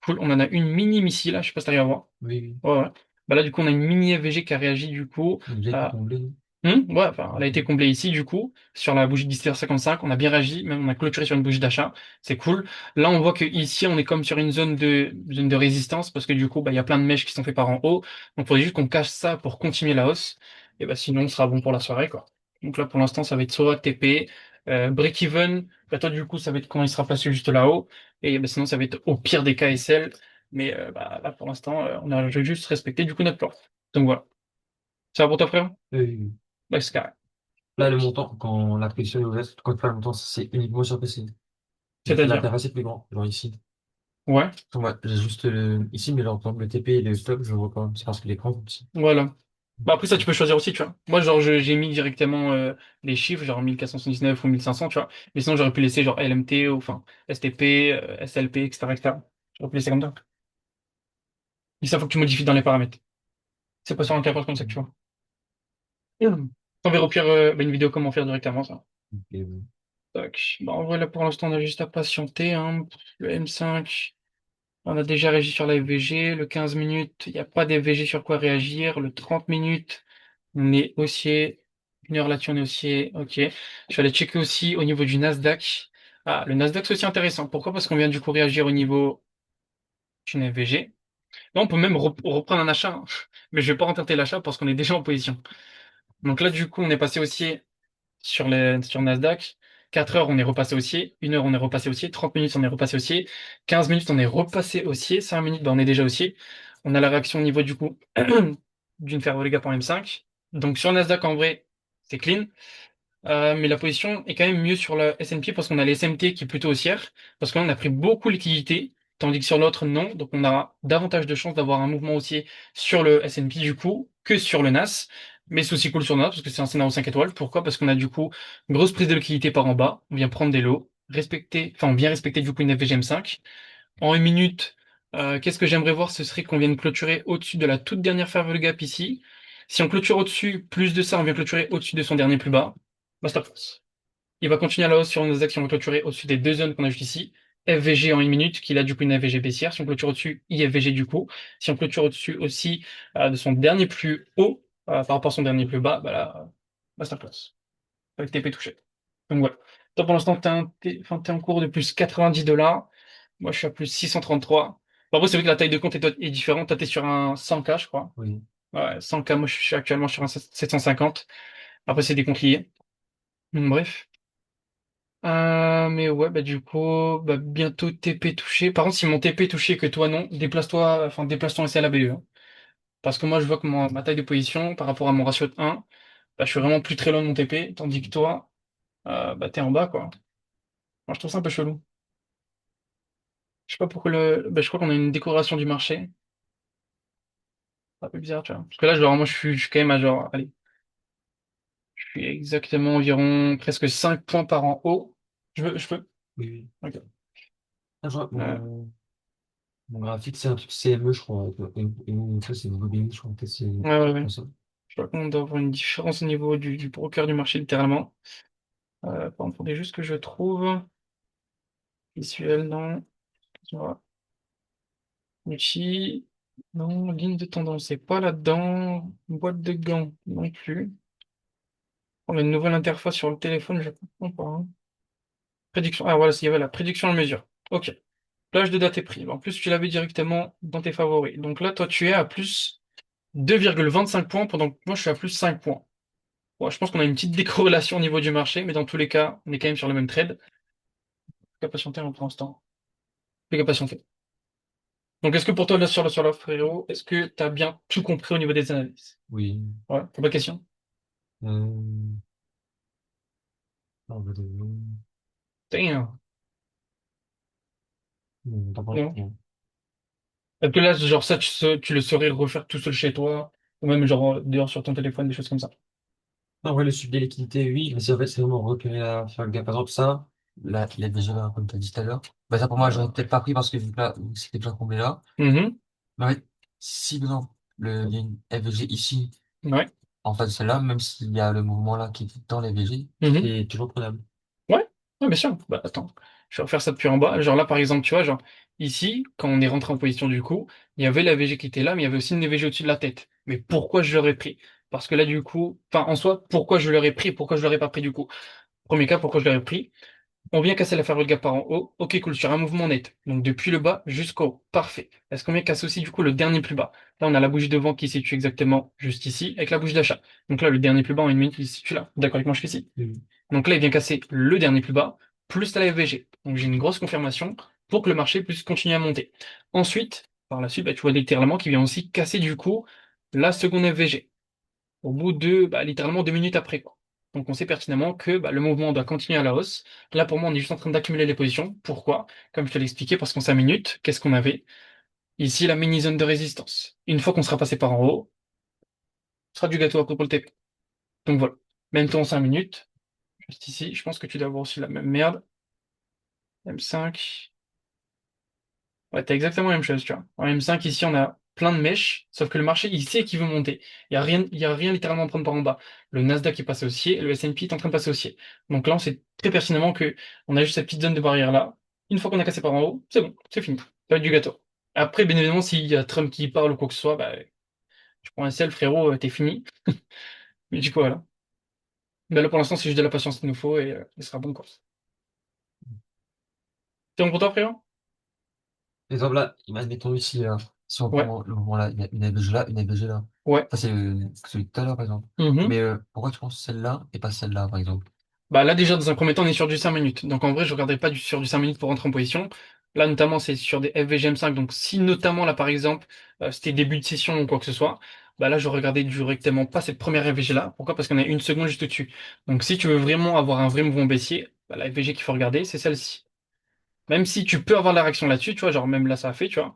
cool. On en a une mini ici, là, je sais pas si t'arrives à voir. Oui, oui. Ouais, ouais. Bah là, du coup, on a une mini FVG qui a réagi, du coup. Il a déjà été Euh, comblé, non? Ouais, enfin, elle a été comblée ici, du coup, sur la bougie 17h55. On a bien réagi, même on a clôturé sur une bougie d'achat. C'est cool. Là, on voit que ici, on est comme sur une zone de résistance, parce que du coup, bah, il y a plein de mèches qui sont faites par en haut. Donc, il faudrait juste qu'on cache ça pour continuer la hausse. Et bah, sinon, on sera bon pour la soirée, quoi. Donc là, pour l'instant, ça va être soit TP, break-even. Bah, toi, du coup, ça va être quand il sera placé juste là-haut. Et bah, sinon, ça va être au pire des KSL. Mais bah, là, pour l'instant, on a juste respecté, du coup, notre plan. Donc voilà. Ça va pour toi, frère? Oui, oui. Bah, c'est carré. Là, le montant, quand la prédiction est ouverte, quand pas le montant, c'est uniquement sur PC. Donc C'est-à-dire. l'intérêt, c'est plus grand. Genre ici. Ouais, Ouais, j'ai juste ici, mais genre, par exemple, le TP et le stop, je vois pas. C'est parce que l'écran est petit. voilà. Bah après ça tu peux choisir aussi, tu vois. Moi genre j'ai mis directement les chiffres, genre 1479 ou 1500, tu vois. Mais sinon j'aurais pu laisser genre LMT ou enfin STP, SLP, etc., etc. J'aurais pu laisser comme ça. Mais ça faut que tu modifies dans les paramètres. C'est pas sur un capot comme ça que tu vois. On verra au pire bah, une vidéo comment faire directement ça. Et, Tac. Bah en vrai là pour l'instant on a juste à patienter, hein. Le M5, on a déjà réagi sur la FVG. Le 15 minutes, il n'y a pas d'FVG sur quoi réagir. Le 30 minutes. On est haussier. Une heure là-dessus, on est haussier. Ok. Je vais aller checker aussi au niveau du Nasdaq. Ah, le Nasdaq, c'est aussi intéressant. Pourquoi? Parce qu'on vient du coup réagir au niveau d'une FVG. Là, on peut même reprendre un achat, hein. Mais je vais pas retenter l'achat parce qu'on est déjà en position. Donc là, du coup, on est passé haussier sur Nasdaq. 4 heures, on est repassé haussier. 1 heure, on est repassé haussier. 30 minutes, on est repassé haussier. 15 minutes, on est repassé haussier. 5 minutes, bah, on est déjà haussier. On a la réaction au niveau du coup d'une Ferrolega.M5. Donc sur Nasdaq, en vrai, c'est clean. Mais la position est quand même mieux sur le S&P parce qu'on a les SMT qui est plutôt haussière. Parce qu'on a pris beaucoup de liquidités, tandis que sur l'autre, non. Donc on a davantage de chances d'avoir un mouvement haussier sur le S&P du coup que sur le Nas. Mais c'est aussi cool sur le Nas parce que c'est un scénario 5 étoiles. Pourquoi? Parce qu'on a du coup grosse prise de liquidité par en bas. On vient prendre des lots, respecter, enfin on vient respecter du coup une FVGM5. En 1 minute, qu'est-ce que j'aimerais voir, ce serait qu'on vienne clôturer au-dessus de la toute dernière ferveur gap ici. Si on clôture au-dessus, plus de ça, on vient clôturer au-dessus de son dernier plus bas. Bah, stop loss. Il va continuer à la hausse sur nos actions, on va clôturer au-dessus des deux zones qu'on a juste ici. FVG en 1 minute, qui a du coup une FVG baissière. Si on clôture au-dessus, IFVG du coup. Si on clôture au-dessus aussi de son dernier plus haut par rapport à son dernier plus bas, bah là, bah, stop loss. Avec TP touché. Donc voilà. Toi, pour l'instant, enfin, t'es en cours de plus 90 $. Moi, je suis à plus 633. Bon, après, c'est vrai que la taille de compte est différente. Toi, t'es sur un 100K, je crois. oui. Ouais, 100K, moi, je suis actuellement sur un 750. Après, c'est des comptes liés. Bref. Mais ouais, bah, du coup, bah, bientôt TP touché. Par contre, si mon TP est touché et que toi, non, déplace-toi, enfin, déplace ton SL à BE, hein. Parce que moi, je vois que ma taille de position, par rapport à mon ratio de 1, bah, je suis vraiment plus très loin de mon TP, tandis que toi, bah, t'es en bas, quoi. Moi, je trouve ça un peu chelou. Je sais pas pourquoi bah, je crois qu'on a une décoration du marché. C'est un peu bizarre, tu vois. Parce que là, genre, moi, je suis quand même à genre, allez, je suis exactement environ presque 5 points par en haut. Je peux. Oui, oui. Ok. Ah, je vois, Euh, mon graphique, c'est un truc CME, je crois. Et ça, c'est une bobine, je crois que c'est ouais, ouais, ouais. comme ça. Je crois qu'on doit avoir une différence au niveau du broker du marché, littéralement. Par contre, faudrait juste que je trouve visuel, non. Tu vois. Outil, non. Ligne de tendance, c'est pas là-dedans. Boîte de gants, non plus. On a une nouvelle interface sur le téléphone, je comprends pas, hein. Prédiction. Ah, voilà, il y avait la prédiction en mesure. Ok. Plage de date et prix. En plus, tu l'avais directement dans tes favoris. Donc là, toi, tu es à plus 2,25 points, pendant que moi, je suis à plus 5 points. Ouais, je pense qu'on a une petite décorrélation au niveau du marché, mais dans tous les cas, on est quand même sur le même trade. Qu'à patienter hein, pour l'instant. Plus qu'à patienter. Donc, est-ce que pour toi, là, sur la frérot, est-ce que tu as bien tout compris au niveau des analyses? Oui. Ouais, t'as pas de question? Euh, on va Damn. D'abord, Non. Est-ce que là, genre ça, tu le saurais refaire tout seul chez toi? Ou même genre dehors sur ton téléphone, des choses comme ça. En vrai, le suivi des liquidités, oui, mais c'est en fait, c'est vraiment repérer à faire le gars. Par exemple, ça, là, il a déjà là, comme tu as dit tout à l'heure. Bah, ça, pour moi, j'aurais peut-être pas pris parce que vu que là, vu que c'était déjà comblé là. Mhm. Mais en fait, si, par exemple, il y a une FVG ici, Ouais. en face de celle-là, même s'il y a le mouvement là qui est dans les VG, Mhm. c'est toujours prenable. Ouais. Ouais, bien sûr. Bah attends, je vais refaire ça depuis en bas. Genre là, par exemple, tu vois, genre ici, quand on est rentré en position du coup, il y avait la VG qui était là, mais il y avait aussi une VG au-dessus de la tête. Mais pourquoi je l'aurais pris? Parce que là, du coup, enfin, en soi, pourquoi je l'aurais pris, pourquoi je l'aurais pas pris du coup? Premier cas, pourquoi je l'aurais pris? On vient casser la ferrure de gap par en haut. Ok, cool, sur un mouvement net. Donc depuis le bas jusqu'au haut. Parfait. Est-ce qu'on vient casser aussi du coup le dernier plus bas? Là, on a la bougie de vent qui se situe exactement juste ici, avec la bougie d'achat. Donc là, le dernier plus bas en une minute, il se situe là. D'accord avec moi jusqu'ici? Oui. Donc là, il vient casser le dernier plus bas, plus la FVG. Donc j'ai une grosse confirmation pour que le marché puisse continuer à monter. Ensuite, par la suite, bah, tu vois littéralement qu'il vient aussi casser du coup la seconde FVG au bout de littéralement 2 minutes après, quoi. Donc on sait pertinemment que le mouvement doit continuer à la hausse. Là pour moi on est juste en train d'accumuler les positions. Pourquoi? Comme je te l'ai expliqué, parce qu'en 5 minutes, qu'est-ce qu'on avait? Ici la mini zone de résistance. Une fois qu'on sera passé par en haut, ce sera du gâteau après pour le TP. Donc voilà. Même temps en 5 minutes, juste ici, je pense que tu dois avoir aussi la même merde. M5. Ouais, t'as exactement la même chose, tu vois. En M5, ici, on a plein de mèches, sauf que le marché, il sait qu'il veut monter. Il y a rien littéralement à prendre par en bas. Le Nasdaq est passé haussier, le S&P est en train de passer haussier. Donc là, on sait très pertinemment que on a juste cette petite zone de barrière là. Une fois qu'on a cassé par en haut, c'est bon, c'est fini. Ça va être du gâteau. Après, bien évidemment, s'il y a Trump qui parle ou quoi que ce soit, je prends un sel, frérot, t'es fini. Mais du coup, voilà. Mais là, pour l'instant, c'est juste de la patience qu'il nous faut et ce sera bon, quoi. T'es bon pour toi, frérot? Par exemple, là, admettons ici, si on Ouais. prend le moment là, il y a une FVG là, une FVG là. Ouais. Ça, c'est celui de tout à l'heure, par exemple. Mhm. Mais pourquoi tu penses celle-là et pas celle-là, par exemple? Bah là déjà dans un premier temps on est sur du 5 minutes. Donc en vrai je regarderai pas sur du 5 minutes pour rentrer en position. Là notamment c'est sur des FVGM5. Donc si notamment là par exemple c'était début de session ou quoi que ce soit, bah là je regardais directement pas cette première FVG là. Pourquoi? Parce qu'on a une seconde juste au-dessus. Donc si tu veux vraiment avoir un vrai mouvement baissier, la FVG qu'il faut regarder c'est celle-ci. Même si tu peux avoir la réaction là-dessus, tu vois, genre même là ça a fait, tu vois.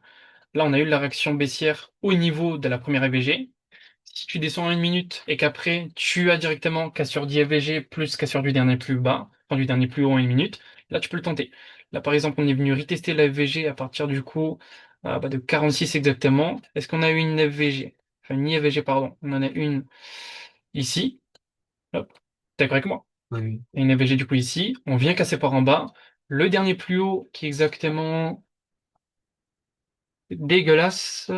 Là on a eu la réaction baissière au niveau de la première FVG. Si tu descends en une minute et qu'après tu as directement cassure d'IFVG plus cassure du dernier plus bas, enfin du dernier plus haut en une minute, là tu peux le tenter. Là par exemple on est venu retester la FVG à partir du coup de 46 exactement. Est-ce qu'on a eu une FVG? Enfin une IFVG pardon. On en a une ici. Hop. D'accord avec moi? Oui, oui. Et une FVG du coup ici. On vient casser par en bas. Le dernier plus haut qui est exactement dégueulasse.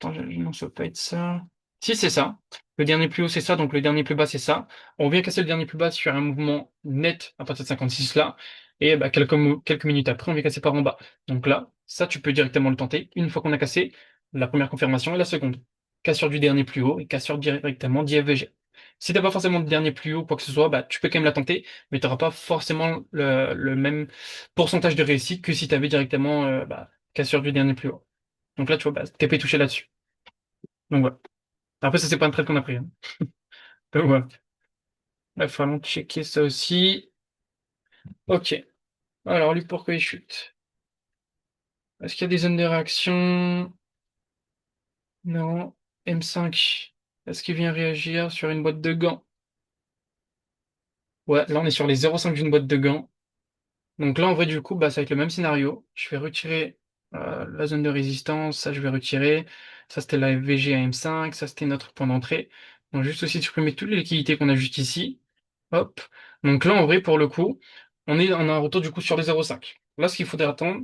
Attends, non, ça peut pas être ça. Si, c'est ça. Le dernier plus haut, c'est ça. Donc, le dernier plus bas, c'est ça. On vient casser le dernier plus bas sur un mouvement net à partir de 56 là. Et quelques minutes après, on vient casser par en bas. Donc là, ça, tu peux directement le tenter. Une fois qu'on a cassé la première confirmation et la seconde. Cassure du dernier plus haut et cassure directement d'IFVG. Si t'as pas forcément de dernier plus haut, quoi que ce soit, tu peux quand même la tenter, mais tu n'auras pas forcément le même pourcentage de réussite que si tu avais directement cassure du dernier plus haut. Donc là, tu vois, TP touché là-dessus. Donc voilà. Après, ça, c'est pas un trade qu'on a pris, hein. Donc voilà. Il va falloir checker ça aussi. Ok. Alors, lui, pourquoi il chute? Est-ce qu'il y a des zones de réaction? Non. M5. Est-ce qu'il vient réagir sur une boîte de gants? Ouais, là, on est sur les 0,5 d'une boîte de gants. Donc là, en vrai, du coup, ça va être le même scénario. Je vais retirer la zone de résistance, ça, je vais retirer. Ça, c'était la FVG à M5, ça, c'était notre point d'entrée. Donc, juste aussi supprimer toutes les liquidités qu'on a juste ici. Hop. Donc là, en vrai, pour le coup, on a un retour du coup sur les 0,5. Là, ce qu'il faudrait attendre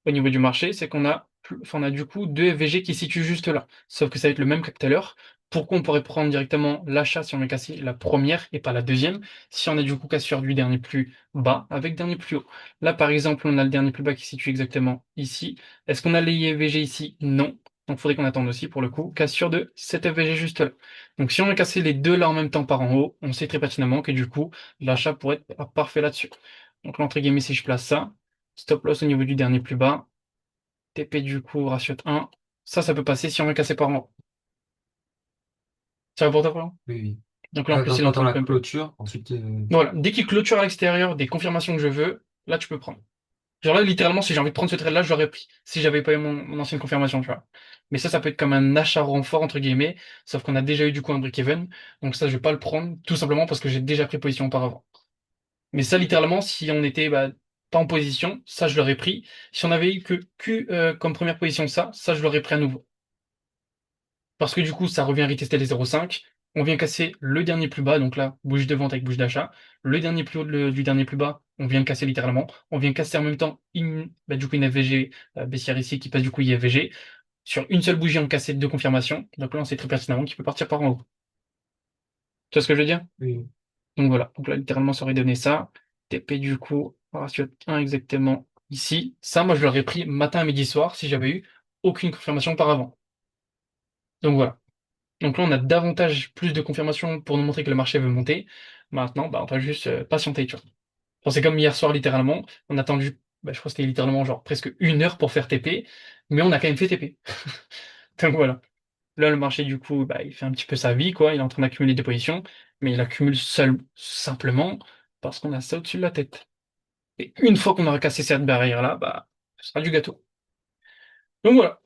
au niveau du marché, c'est on a du coup deux FVG qui se situent juste là. Sauf que ça va être le même que tout à l'heure. Pourquoi on pourrait prendre directement l'achat si on est cassé la première et pas la deuxième, si on est du coup cassure du dernier plus bas avec dernier plus haut. Là, par exemple, on a le dernier plus bas qui se situe exactement ici. Est-ce qu'on a les IFVG ici? Non. Donc, il faudrait qu'on attende aussi pour le coup. Cassure de cet FVG juste là. Donc, si on a cassé les deux là en même temps par en haut, on sait très pertinemment que du coup, l'achat pourrait être parfait là-dessus. Donc, l'entrée entre guillemets, si je place ça, stop loss au niveau du dernier plus bas, TP du coup, ratio de 1. Ça peut passer si on veut casser par en haut. Ça va pour toi, frérot? Oui, oui. Donc là, en plus, Quand il est en on train de la pump. clôture, ensuite, Voilà. Dès qu'il clôture à l'extérieur des confirmations que je veux, là, tu peux prendre. Genre là, littéralement, si j'ai envie de prendre ce trade-là, je l'aurais pris. Si j'avais pas eu mon ancienne confirmation, tu vois. Mais ça peut être comme un achat renfort, entre guillemets. Sauf qu'on a déjà eu du coup un break-even. Donc ça, je vais pas le prendre, tout simplement parce que j'ai déjà pris position auparavant. Mais ça, littéralement, si on était bah, pas en position, ça, je l'aurais pris. Si on avait eu que Q comme première position, ça, je l'aurais pris à nouveau. Parce que du coup, ça revient à retester les 0,5. On vient casser le dernier plus bas, donc là, bouge de vente avec bouge d'achat. Le dernier plus haut du dernier plus bas, on vient le casser littéralement. On vient casser en même temps bah, du coup une FVG baissière ici qui passe du coup IFVG. Sur une seule bougie, on cassait deux confirmations. Donc là, on sait très pertinemment qu'il peut partir par en haut. Tu vois ce que je veux dire? Oui, Donc voilà. Donc là, littéralement, ça aurait donné ça. TP du coup, ratio 1 exactement ici. Ça, moi, je l'aurais pris matin, midi, soir si j'avais eu aucune confirmation auparavant. Donc voilà. Donc là, on a davantage plus de confirmations pour nous montrer que le marché veut monter. Maintenant, bah, on va juste patienter, tu vois. Enfin, c'est comme hier soir, littéralement. On a attendu, bah, je crois que c'était littéralement genre presque une heure pour faire TP, mais on a quand même fait TP. Donc voilà. Là, le marché, du coup, bah, il fait un petit peu sa vie, quoi. Il est en train d'accumuler des positions, mais il accumule seul, simplement parce qu'on a ça au-dessus de la tête. Et une fois qu'on aura cassé cette barrière-là, bah, ce sera du gâteau. Donc voilà.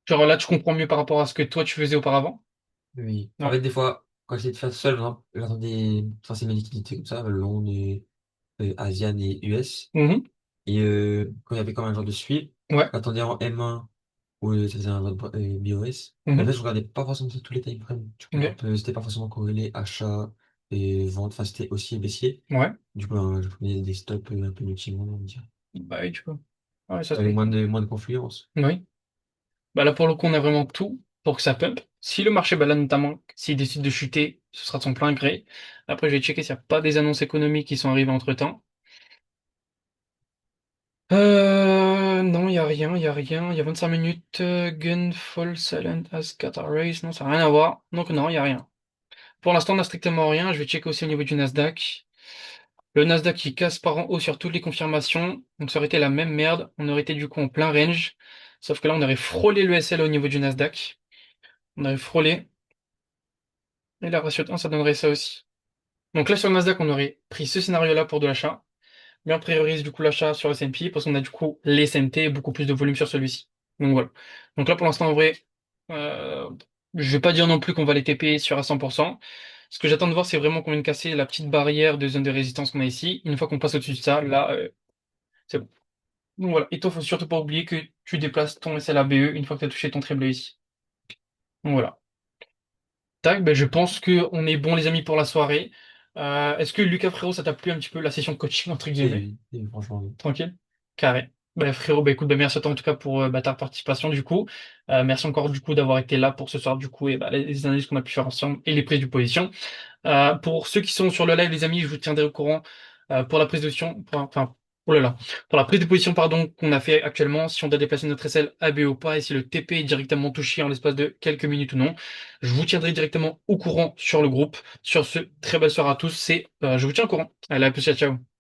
Genre là, tu comprends mieux par rapport à ce que toi, tu faisais auparavant. oui. En Ouais. fait, des fois, quand j'essaie de faire seul, par exemple, j'attends des, enfin, mes liquidités comme ça, long et Asian et US. Mhm. Et quand il y avait comme un genre de suivi, Ouais. j'attendais en M1 où ça faisait un vote BOS. Mais en fait, Mhm. je regardais pas forcément tous les time frames. Du coup, un Ok. peu, c'était pas forcément corrélé achat et vente. Enfin, c'était haussier et baissier. Ouais. Du coup, je prenais des stops un peu inutilement, on va dire. Bah oui, tu vois. Ouais, ça se Avec comprend. moins de confluence. Oui. Bah là, pour le coup, on a vraiment tout pour que ça pump. Si le marché, bah là, notamment, s'il décide de chuter, ce sera de son plein gré. Après, je vais checker s'il n'y a pas des annonces économiques qui sont arrivées entre-temps. Non, il n'y a rien, il n'y a rien. Il y a 25 minutes. Gun fall silent as Qatar race. Non, ça n'a rien à voir. Donc non, il n'y a rien. Pour l'instant, on n'a strictement rien. Je vais checker aussi au niveau du Nasdaq. Le Nasdaq qui casse par en haut sur toutes les confirmations. Donc ça aurait été la même merde. On aurait été du coup en plein range. Sauf que là, on aurait frôlé le SL au niveau du Nasdaq. On aurait frôlé. Et la ratio de 1, ça donnerait ça aussi. Donc là, sur le Nasdaq, on aurait pris ce scénario-là pour de l'achat. Mais on priorise du coup l'achat sur le S&P parce qu'on a du coup les SMT et beaucoup plus de volume sur celui-ci. Donc voilà. Donc là, pour l'instant, en vrai, euh, je vais pas dire non plus qu'on va les TP sur à 100%. Ce que j'attends de voir, c'est vraiment qu'on vienne casser la petite barrière de zone de résistance qu'on a ici. Une fois qu'on passe au-dessus de ça, là, c'est bon. Donc voilà. Et toi, faut surtout pas oublier que tu déplaces ton SLABE une fois que tu as touché ton très bleu ici. Donc voilà. Tac, ben je pense que on est bon les amis pour la soirée. Est-ce que Lucas frérot, ça t'a plu un petit peu la session coaching entre guillemets? Franchement, oui. Tranquille? Carré. Bah, frérot, bah, écoute, bah, merci à toi en tout cas pour bah, ta participation du coup. Merci encore du coup d'avoir été là pour ce soir du coup et bah, les analyses qu'on a pu faire ensemble et les prises de position. Pour ceux qui sont sur le live, les amis, je vous tiendrai au courant pour la prise de position, enfin, oh là là, pour la prise de position, pardon, qu'on a fait actuellement, si on doit déplacer notre SL AB ou pas, et si le TP est directement touché en l'espace de quelques minutes ou non. Je vous tiendrai directement au courant sur le groupe. Sur ce, très belle soirée à tous, je vous tiens au courant. Allez, à plus, ciao, ciao.